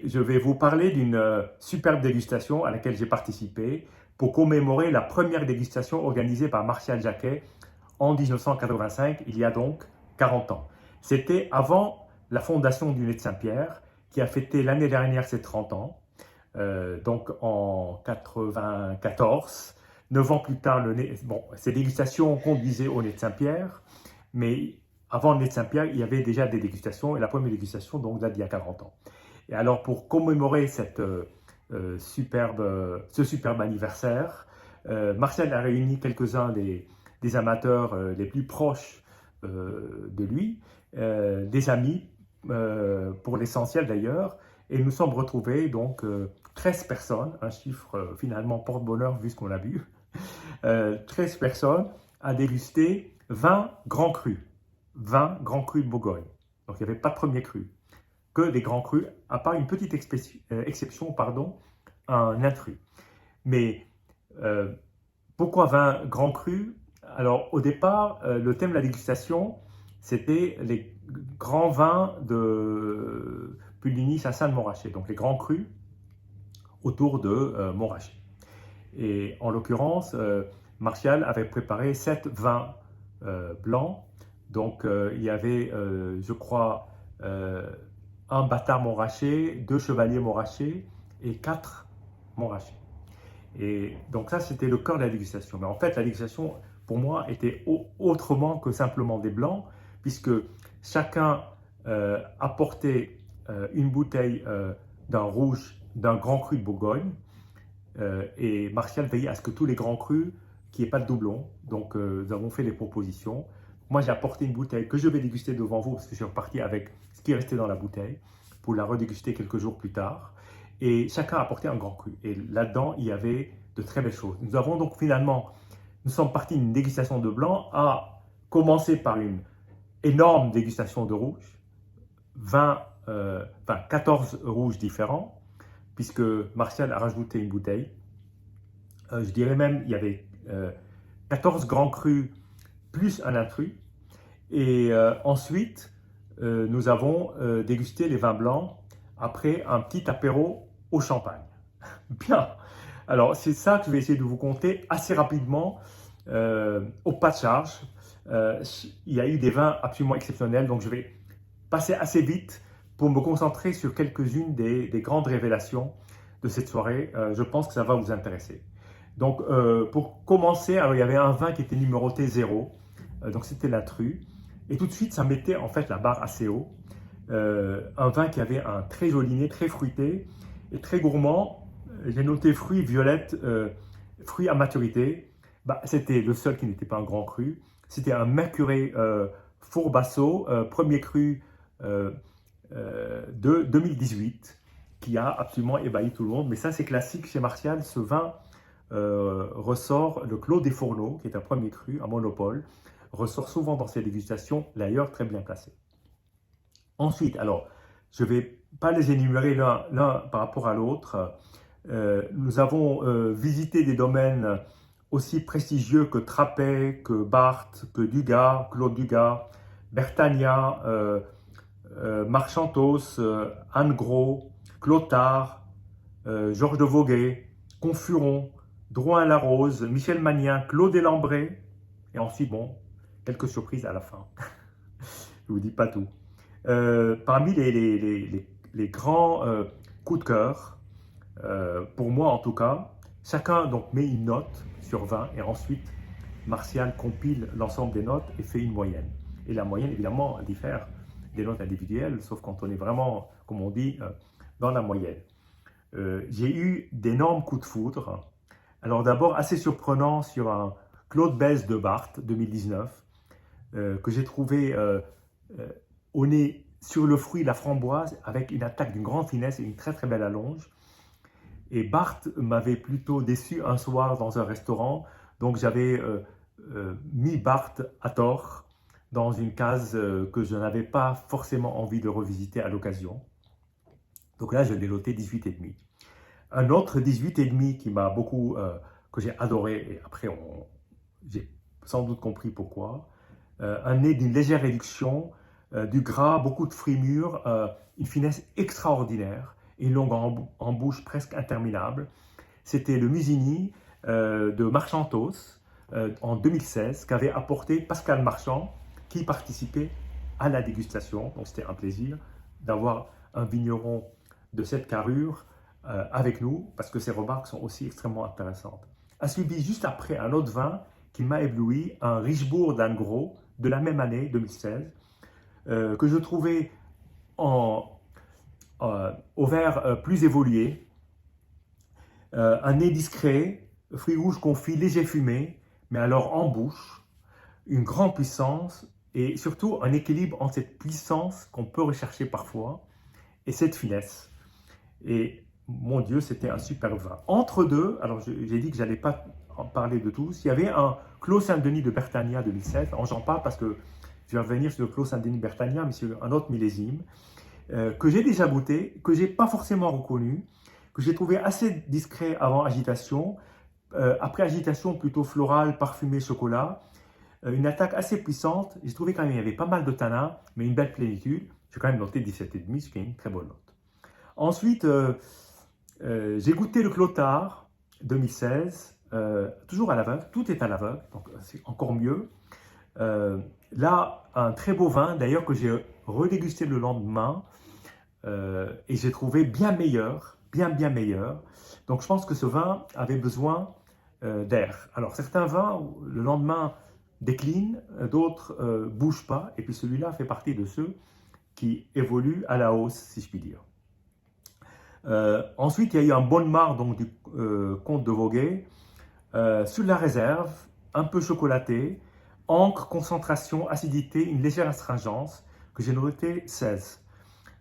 je vais vous parler d'une superbe dégustation à laquelle j'ai participé pour commémorer la première dégustation organisée par Martial Jacquet en 1985, il y a donc 40 ans. C'était avant la fondation du Nez de Saint-Pierre, qui a fêté l'année dernière ses 30 ans, donc en 94. 9 ans plus tard, ces dégustations conduisaient au Nez de Saint-Pierre, mais avant le Nez de Saint-Pierre, il y avait déjà des dégustations, et la première dégustation donc date d'il y a 40 ans. Et alors, pour commémorer ce superbe anniversaire, Martial a réuni quelques-uns des amateurs les plus proches de lui, des amis, pour l'essentiel d'ailleurs, et nous sommes retrouvés donc 13 personnes, un chiffre finalement porte-bonheur vu ce qu'on a vu, 13 personnes à déguster 20 grands crus, 20 grands crus de Bourgogne. Donc il n'y avait pas de premier cru, que des grands crus, à part une petite exception, pardon, un intrus. Mais pourquoi 20 grands crus? Alors au départ, le thème de la dégustation, c'était les grands vins de Puligny, Chassagne, Montrachet, donc les grands crus autour de Montrachet. Et en l'occurrence, Martial avait préparé 7 vins blancs. Donc il y avait, je crois, un bâtard Montrachet, 2 chevaliers Montrachet et 4 Montrachet. Et donc ça, c'était le cœur de la dégustation. Mais en fait, la dégustation, pour moi, était autrement que simplement des blancs, puisque chacun apportait une bouteille d'un rouge, d'un grand cru de Bourgogne, et Martial veillait à ce que tous les grands crus, qu'il n'y ait pas de doublons. Donc nous avons fait des propositions. Moi, j'ai apporté une bouteille que je vais déguster devant vous, parce que je suis reparti avec ce qui restait dans la bouteille, pour la redéguster quelques jours plus tard. Et chacun a apporté un grand cru. Et là-dedans, il y avait de très belles choses. Nous avons donc finalement, nous sommes partis d'une dégustation de blanc à commencer par une énorme dégustation de rouge, 14 rouges différents, puisque Martial a rajouté une bouteille. Je dirais même, il y avait 14 grands crus plus un intrus. Et ensuite, nous avons dégusté les vins blancs après un petit apéro au champagne. Bien, alors c'est ça que je vais essayer de vous conter assez rapidement, au pas de charge. Il y a eu des vins absolument exceptionnels, donc je vais passer assez vite pour me concentrer sur quelques-unes des grandes révélations de cette soirée. Je pense que ça va vous intéresser. Donc pour commencer, alors, il y avait un vin qui était numéroté 0, donc c'était l'intrus, et tout de suite ça mettait en fait la barre assez haut. Un vin qui avait un très joli nez, très fruité et très gourmand. J'ai noté fruits violettes, fruits à maturité. C'était le seul qui n'était pas un grand cru. C'était un Mercurey Fourbasso, premier cru de 2018, qui a absolument ébahi tout le monde. Mais ça, c'est classique chez Martial. Ce vin ressort, le Clos des Fourneaux, qui est un premier cru, un monopole, ressort souvent dans ses dégustations, d'ailleurs très bien placé. Ensuite, alors, je ne vais pas les énumérer l'un par rapport à l'autre. Nous avons visité des domaines aussi prestigieux que Trappet, que Barthes, que Dugas, Claude Dugas, Bertagna, Marchantos, Anne Gros, Clotard, Georges de Voguet, Confuron, Drouin-Larose, Michel Magnin, Claude Delambré, et ensuite, bon, quelques surprises à la fin. Je ne vous dis pas tout. Parmi les grands coups de cœur, pour moi en tout cas, chacun donc met une note sur 20 et ensuite Martial compile l'ensemble des notes et fait une moyenne. Et la moyenne évidemment diffère des notes individuelles, sauf quand on est vraiment, comme on dit, dans la moyenne. J'ai eu d'énormes coups de foudre. Alors d'abord, assez surprenant sur un Claude Bèze de Barthes 2019, que j'ai trouvé au nez sur le fruit, la framboise, avec une attaque d'une grande finesse et une très très belle allonge. Et Barthes m'avait plutôt déçu un soir dans un restaurant, donc j'avais mis Barthes à tort dans une case que je n'avais pas forcément envie de revisiter à l'occasion. Donc là, je l'ai noté 18,5. Un autre 18,5 qui m'a beaucoup, que j'ai adoré, et après j'ai sans doute compris pourquoi, un nez d'une légère réduction, du gras, beaucoup de fruits mûrs, une finesse extraordinaire. et une longue embouche presque interminable. C'était le Musigny de Marchantos en 2016 qu'avait apporté Pascal Marchand qui participait à la dégustation. Donc c'était un plaisir d'avoir un vigneron de cette carrure avec nous parce que ses remarques sont aussi extrêmement intéressantes. A suivi juste après un autre vin qui m'a ébloui, un Richebourg d'Angros de la même année 2016 que je trouvais au verre plus évolué, un nez discret, fruits rouges confits, léger fumé, mais alors en bouche, une grande puissance et surtout un équilibre entre cette puissance qu'on peut rechercher parfois et cette finesse. Et mon Dieu, c'était un super vin. Entre deux, alors j'ai dit que je n'allais pas en parler de tous, il y avait un Clos Saint-Denis de Bertagna 2007. J'en parle parce que je vais revenir sur le Clos Saint-Denis de Bertagna, mais sur un autre millésime, que j'ai déjà goûté, que je n'ai pas forcément reconnu, que j'ai trouvé assez discret avant agitation, après agitation plutôt florale, parfumée, chocolat, une attaque assez puissante. J'ai trouvé quand même qu'il y avait pas mal de tanins, mais une belle plénitude. J'ai quand même noté 17,5, ce qui est une très bonne note. Ensuite, j'ai goûté le Clotard 2016, toujours à l'aveugle, tout est à l'aveugle, donc c'est encore mieux. Là, un très beau vin, d'ailleurs que j'ai redégusté le lendemain, et j'ai trouvé bien meilleur, bien meilleur. Donc je pense que ce vin avait besoin d'air. Alors certains vins, le lendemain, déclinent, d'autres ne bougent pas, et puis celui-là fait partie de ceux qui évoluent à la hausse, si je puis dire. Ensuite, il y a eu un Bonnemar donc, du comte de Voguet, sur la réserve, un peu chocolaté, encre, concentration, acidité, une légère astringence, que j'ai noté 16.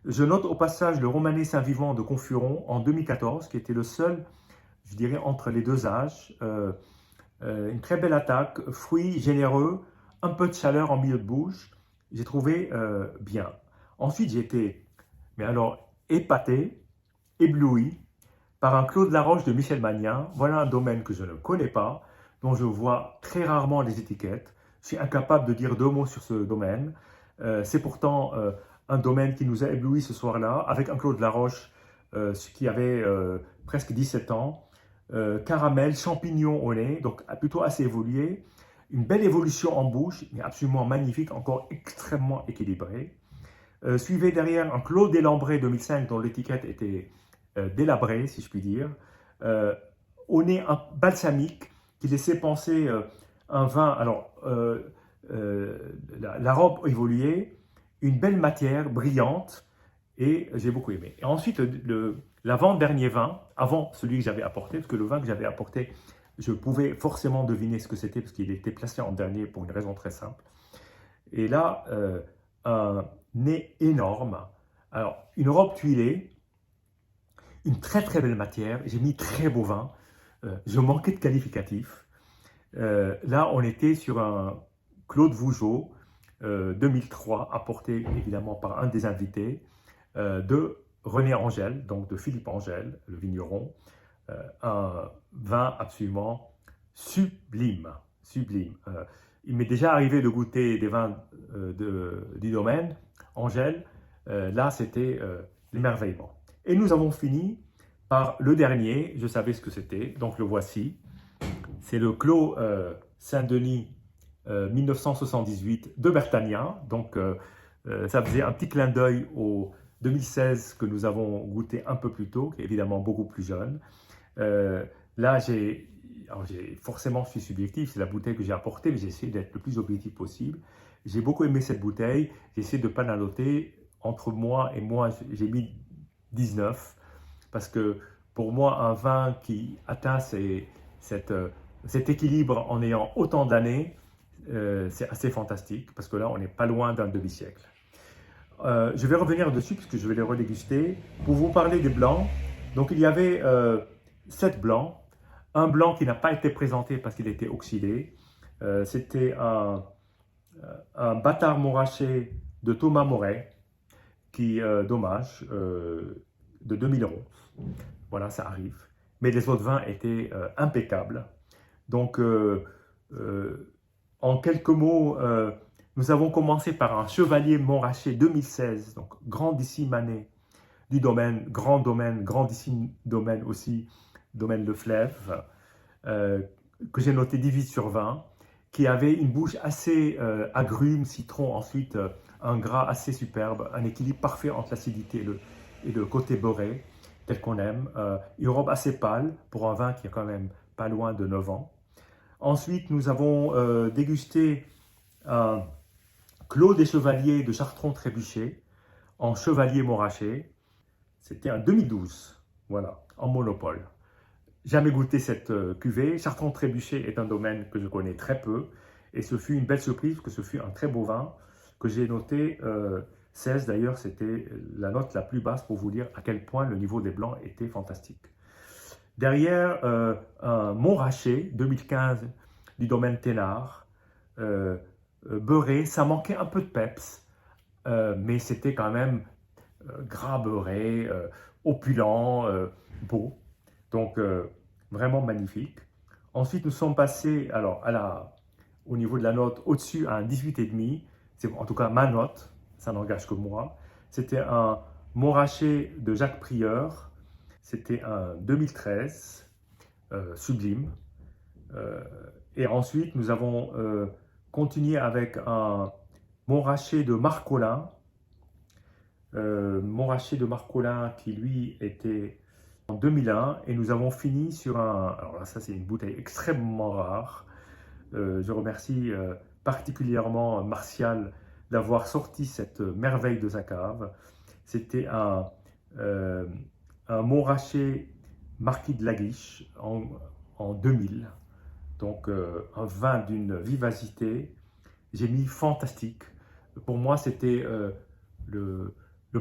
Je note au passage le Romanée Saint-Vivant de Confuron en 2014, qui était le seul, je dirais, entre les deux âges. Une très belle attaque, fruits généreux, un peu de chaleur en milieu de bouche. J'ai trouvé bien. Ensuite, j'ai été, mais alors, épaté, ébloui par un Clos de la Roche de Michel Magnin. Voilà un domaine que je ne connais pas, dont je vois très rarement les étiquettes. Je suis incapable de dire deux mots sur ce domaine. C'est pourtant un domaine qui nous a éblouis ce soir-là, avec un Clos de la Roche qui avait presque 17 ans. Caramel, champignon au nez, donc plutôt assez évolué. Une belle évolution en bouche, mais absolument magnifique, encore extrêmement équilibré. Suivait derrière un Clos Délambré 2005 dont l'étiquette était délabrée, si je puis dire. Au nez un balsamique qui laissait penser un vin, alors la robe évoluée, une belle matière brillante et j'ai beaucoup aimé. Et ensuite, l'avant-dernier vin, avant celui que j'avais apporté, parce que le vin que j'avais apporté, je pouvais forcément deviner ce que c'était parce qu'il était placé en dernier pour une raison très simple. Et là, un nez énorme, alors une robe tuilée, une très belle matière, j'ai mis très beau vin, je manquais de qualificatif. Là, on était sur un Claude Vougeot 2003, apporté évidemment par un des invités, de René Angèle, donc de Philippe Angèle, le vigneron, un vin absolument sublime, sublime. Il m'est déjà arrivé de goûter des vins du domaine, Angèle, là c'était l'émerveillement. Et nous avons fini par le dernier, je savais ce que c'était, donc le voici. C'est le Clos Saint-Denis 1978 de Bertagna, donc ça faisait un petit clin d'œil au 2016 que nous avons goûté un peu plus tôt, qui est évidemment beaucoup plus jeune. Là, forcément, je suis subjectif, c'est la bouteille que j'ai apportée, mais j'ai essayé d'être le plus objectif possible. J'ai beaucoup aimé cette bouteille, j'ai essayé de ne pas la noter. Entre moi et moi, j'ai mis 19, parce que pour moi, un vin qui atteint cet équilibre en ayant autant d'années, c'est assez fantastique, parce que là, on n'est pas loin d'un demi-siècle. Je vais revenir dessus, puisque je vais les redéguster, pour vous parler des blancs. Donc, il y avait 7 blancs. Un blanc qui n'a pas été présenté parce qu'il était oxydé. C'était un Bâtard Montrachet de Thomas Moret, qui, dommage, de 2011. Voilà, ça arrive. Mais les autres vins étaient impeccables. Donc, en quelques mots, nous avons commencé par un Chevalier Montrachet 2016, donc grandissime année, du domaine, grandissime domaine aussi, domaine Le Fleuve, que j'ai noté 18 sur 20, qui avait une bouche assez agrume, citron, ensuite un gras assez superbe, un équilibre parfait entre l'acidité et le côté beurré, tel qu'on aime, une robe assez pâle pour un vin qui est quand même pas loin de 9 ans. Ensuite, nous avons dégusté un Clos des Chevaliers de Chartrons-Trébuchet en Chevalier Montrachet. C'était en 2012, voilà, en monopole. Jamais goûté cette cuvée. Chartrons-Trébuchet est un domaine que je connais très peu et ce fut une belle surprise parce que ce fut un très beau vin que j'ai noté 16. D'ailleurs, c'était la note la plus basse pour vous dire à quel point le niveau des blancs était fantastique. Derrière, un Montrachet 2015 du domaine Thénard, beurré, ça manquait un peu de peps, mais c'était quand même gras beurré, opulent, beau. Donc, vraiment magnifique. Ensuite, nous sommes passés alors, au niveau de la note au-dessus à un 18,5. C'est en tout cas ma note, ça n'engage que moi. C'était un Montrachet de Jacques Prieur. C'était un 2013, sublime. Et ensuite, nous avons continué avec un Montrachet de Marcolin. Montrachet de Marcolin qui lui était en 2001 et nous avons fini sur un, alors là ça c'est une bouteille extrêmement rare, je remercie particulièrement Martial d'avoir sorti cette merveille de sa cave. C'était un Montrachet Marquis de la Guiche en 2000, donc un vin d'une vivacité, j'ai mis fantastique. Pour moi c'était le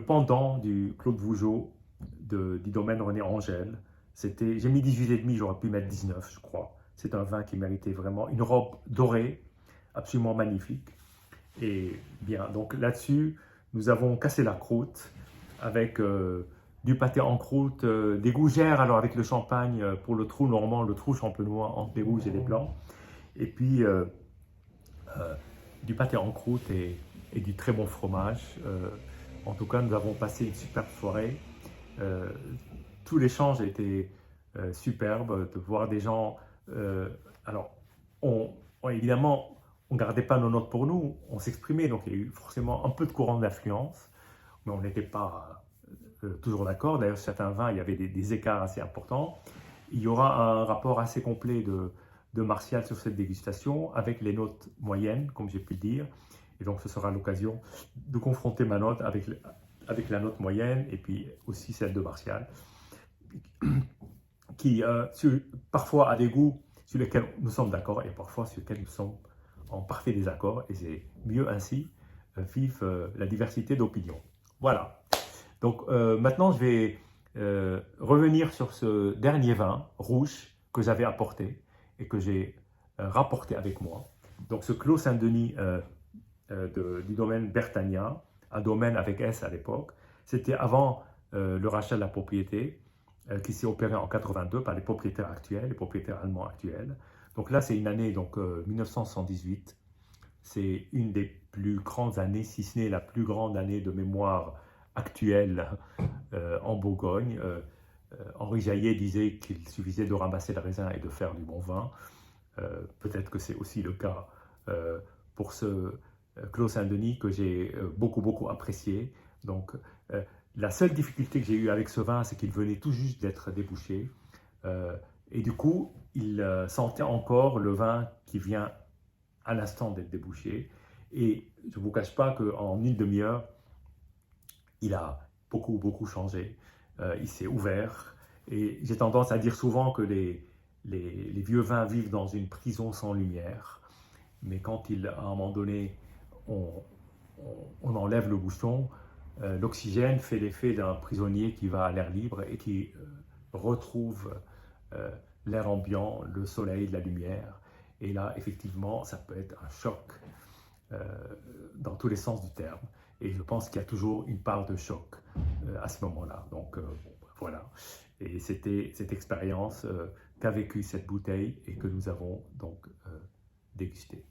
pendant du Claude Vougeot du domaine René Angèle. J'ai mis 18,5, j'aurais pu mettre 19, je crois. C'est un vin qui méritait vraiment une robe dorée, absolument magnifique. Et bien, donc là-dessus, nous avons cassé la croûte avec du pâté en croûte, des gougères, alors avec le champagne pour le trou normand, le trou champenois entre les rouges et les blancs. Et puis du pâté en croûte et du très bon fromage. En tout cas, nous avons passé une superbe soirée. Tout l'échange était superbe, de voir des gens. Alors, évidemment, on ne gardait pas nos notes pour nous, on s'exprimait, donc il y a eu forcément un peu de courant d'influence, mais on n'était pas toujours d'accord. D'ailleurs, sur certains vins, il y avait des écarts assez importants. Il y aura un rapport assez complet de Martial sur cette dégustation, avec les notes moyennes, comme j'ai pu le dire. Et donc, ce sera l'occasion de confronter ma note avec la note moyenne et puis aussi celle de Martial, qui parfois a des goûts sur lesquels nous sommes d'accord et parfois sur lesquels nous sommes en parfait désaccord. Et c'est mieux ainsi, vive la diversité d'opinions. Voilà. Donc, maintenant, je vais revenir sur ce dernier vin rouge que j'avais apporté et que j'ai rapporté avec moi. Donc, ce Clos Saint-Denis du domaine Bertagnin, un domaine avec S à l'époque. C'était avant le rachat de la propriété qui s'est opéré en 82 par les propriétaires actuels, les propriétaires allemands actuels. Donc là, c'est une année, donc 1978. C'est une des plus grandes années, si ce n'est la plus grande année de mémoire actuelle en Bourgogne. Henri Jaillet disait qu'il suffisait de ramasser le raisin et de faire du bon vin. Peut-être que c'est aussi le cas pour ce Clos Saint-Denis que j'ai beaucoup apprécié. Donc la seule difficulté que j'ai eue avec ce vin, c'est qu'il venait tout juste d'être débouché. Et du coup, il sentait encore le vin qui vient à l'instant d'être débouché. Et je ne vous cache pas qu'en une demi-heure, il a beaucoup changé. Il s'est ouvert. Et j'ai tendance à dire souvent que les vieux vins vivent dans une prison sans lumière. Mais quand à un moment donné, on enlève le bouchon, l'oxygène fait l'effet d'un prisonnier qui va à l'air libre et qui retrouve l'air ambiant, le soleil, la lumière. Et là, effectivement, ça peut être un choc dans tous les sens du terme. Et je pense qu'il y a toujours une part de choc à ce moment-là. Donc voilà. Et c'était cette expérience qu'a vécue cette bouteille et que nous avons donc dégustée.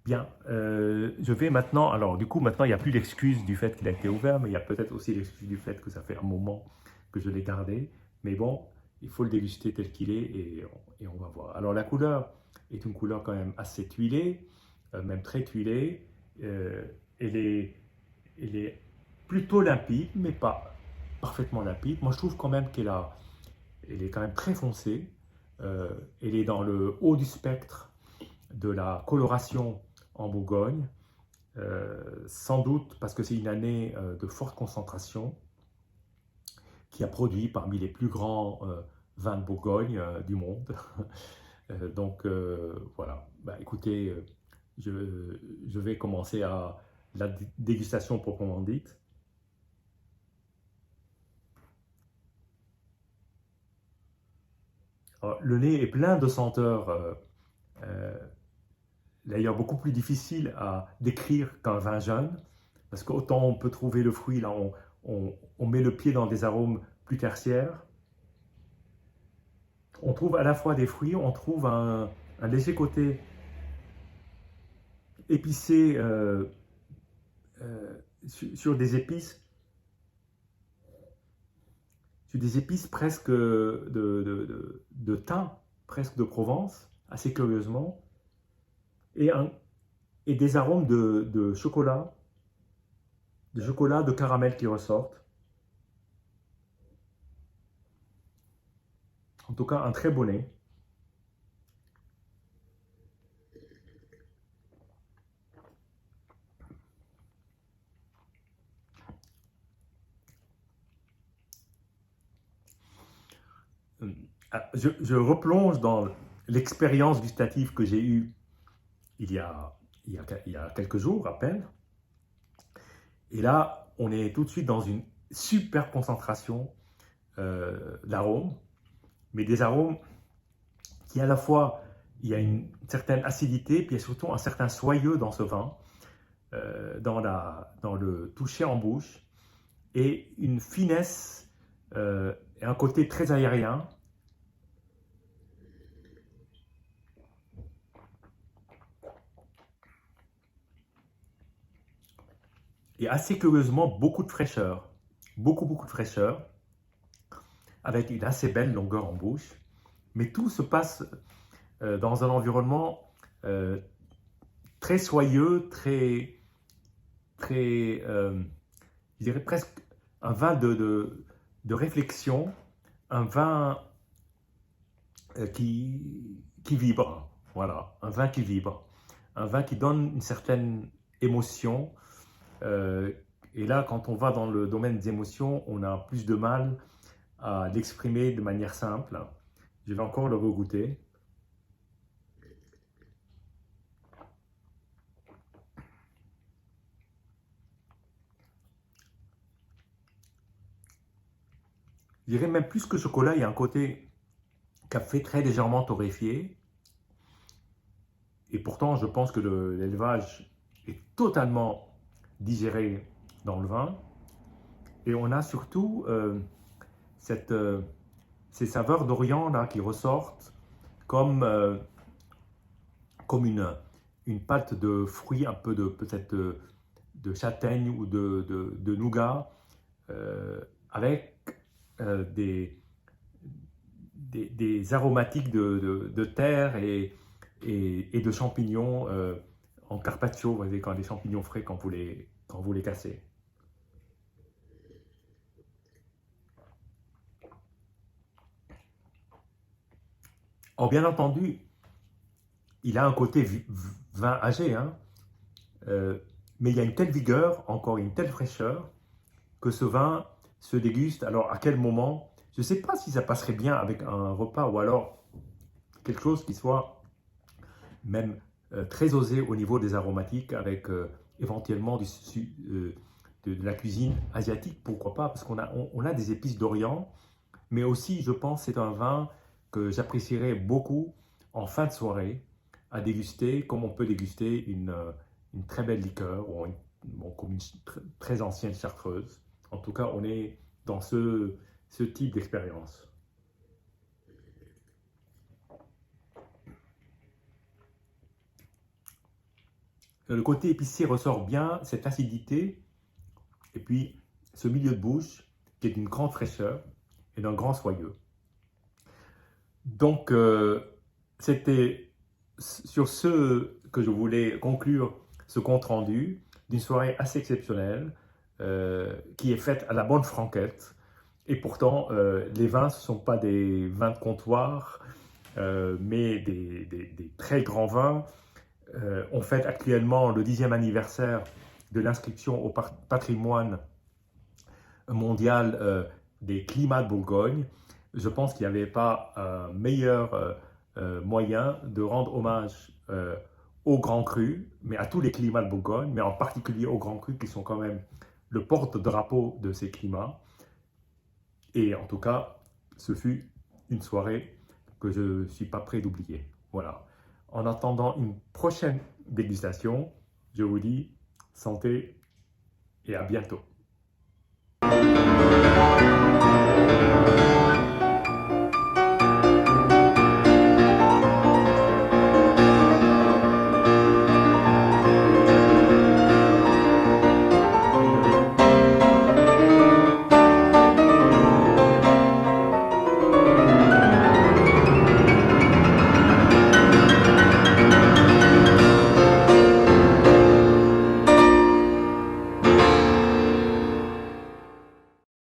Bien, je vais maintenant, alors du coup maintenant il n'y a plus l'excuse du fait qu'il a été ouvert, mais il y a peut-être aussi l'excuse du fait que ça fait un moment que je l'ai gardé. Mais bon, il faut le déguster tel qu'il est et on va voir. Alors la couleur est une couleur quand même assez tuilée, même très tuilée. Euh, elle est, elle est plutôt limpide, mais pas parfaitement limpide. Moi je trouve quand même elle est quand même très foncée. Euh, Elle est dans le haut du spectre de la coloration en Bourgogne, sans doute parce que c'est une année de forte concentration qui a produit parmi les plus grands vins de Bourgogne du monde. Donc voilà, bah, écoutez, je vais commencer à la dégustation proprement dite. Alors, le nez est plein de senteurs, euh, d'ailleurs beaucoup plus difficiles à décrire qu'un vin jeune. Parce qu'autant on peut trouver le fruit, là on met le pied dans des arômes plus tertiaires. On trouve à la fois des fruits, on trouve un léger côté épicé sur des épices, presque de thym, presque de Provence, assez curieusement, et, et des arômes de chocolat, de caramel qui ressortent. En tout cas, un très bon nez. Je replonge dans l'expérience gustative que j'ai eue il y a, il y a quelques jours à peine. Et là, on est tout de suite dans une super concentration d'arômes, mais des arômes qui à la fois, il y a une certaine acidité, puis il y a surtout un certain soyeux dans ce vin, dans le toucher en bouche, et une finesse et un côté très aérien. Et assez curieusement, beaucoup de fraîcheur. Beaucoup de fraîcheur, avec une assez belle longueur en bouche. Mais tout se passe dans un environnement très soyeux, je dirais presque un vin de réflexion, un vin qui vibre. Voilà, un vin qui vibre. Un vin qui donne une certaine émotion. Euh, et là, quand on va dans le domaine des émotions, on a plus de mal à l'exprimer de manière simple. Je vais encore le regoûter. Je dirais même plus que chocolat, il y a un côté café très légèrement torréfié. Et pourtant, je pense que l'élevage est totalement digéré dans le vin. Et on a surtout cette, ces saveurs d'Orient là qui ressortent comme, comme une pâte de fruits, un peu de peut-être de châtaigne ou de nougat, avec des, des aromatiques de terre et de champignons en carpaccio, vous voyez, quand les champignons frais quand vous les cassez. Or, bien entendu, il a un côté vin âgé, hein, mais il y a une telle vigueur, encore une telle fraîcheur, que ce vin se déguste. Alors, à quel moment? Je ne sais pas si ça passerait bien avec un repas ou alors quelque chose qui soit même très osé au niveau des aromatiques avec éventuellement de la cuisine asiatique, pourquoi pas, parce on a des épices d'Orient, mais aussi, je pense, c'est un vin que j'apprécierais beaucoup en fin de soirée à déguster, comme on peut déguster une très belle liqueur, ou bon, comme une très ancienne chartreuse. En tout cas, on est dans ce type d'expérience. Le côté épicé ressort bien, cette acidité, et puis ce milieu de bouche qui est d'une grande fraîcheur et d'un grand soyeux. Donc, c'était sur ce que je voulais conclure ce compte-rendu d'une soirée assez exceptionnelle qui est faite à la bonne franquette. Et pourtant, les vins, ce ne sont pas des vins de comptoir, mais des très grands vins. On fête actuellement le 10e anniversaire de l'inscription au patrimoine mondial des climats de Bourgogne. Je pense qu'il n'y avait pas un meilleur moyen de rendre hommage aux grands crus, mais à tous les climats de Bourgogne, mais en particulier aux grands crus qui sont quand même le porte-drapeau de ces climats. Et en tout cas, ce fut une soirée que je ne suis pas prêt d'oublier. Voilà. En attendant une prochaine dégustation, je vous dis santé et à bientôt.